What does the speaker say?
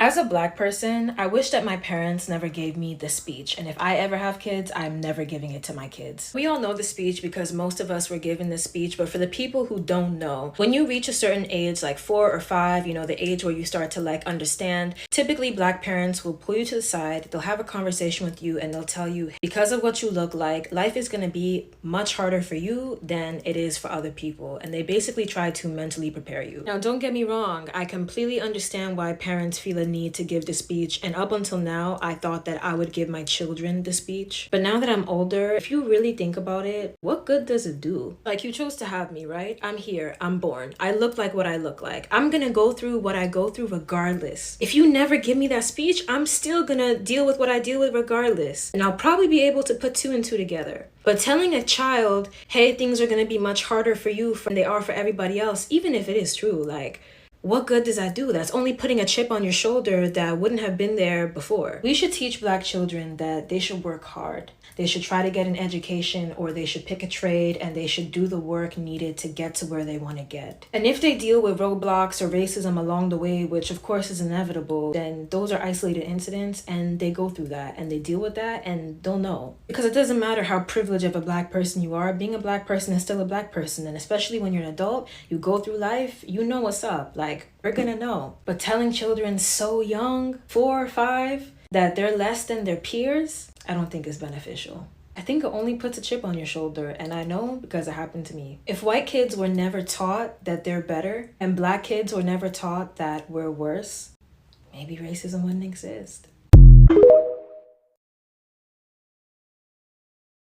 As a Black person, I wish that my parents never gave me the speech. And if I ever have kids, I'm never giving it to my kids. We all know the speech because most of us were given this speech. But for the people who don't know, when you reach a certain age, like 4 or 5, the age where you start to understand, typically Black parents will pull you to the side. They'll have a conversation with you and they'll tell you, because of what you look like, life is going to be much harder for you than it is for other people. And they basically try to mentally prepare you. Now, don't get me wrong. I completely understand why parents feel a need to give the speech, and up until now I thought that I would give my children the speech. But now that I'm older, if you really think about it, what good does it do? Like, you chose to have me, right? I'm here, I'm born, I look like what I look like, I'm gonna go through what I go through regardless. If you never give me that speech, I'm still gonna deal with what I deal with regardless, and I'll probably be able to put 2 and 2 together. But telling a child, hey, things are gonna be much harder for you than they are for everybody else, even if it is true, what good does that do? That's only putting a chip on your shoulder that wouldn't have been there before. We should teach Black children that they should work hard. They should try to get an education, or they should pick a trade, and they should do the work needed to get to where they want to get. And if they deal with roadblocks or racism along the way, which of course is inevitable, then those are isolated incidents and they go through that and they deal with that and they'll know. Because it doesn't matter how privileged of a Black person you are, being a Black person is still a Black person. And especially when you're an adult, you go through life, you know what's up. We're gonna know. But telling children so young, 4 or 5, that they're less than their peers, I don't think is beneficial. I think it only puts a chip on your shoulder, and I know because it happened to me. If white kids were never taught that they're better, and Black kids were never taught that we're worse, maybe racism wouldn't exist.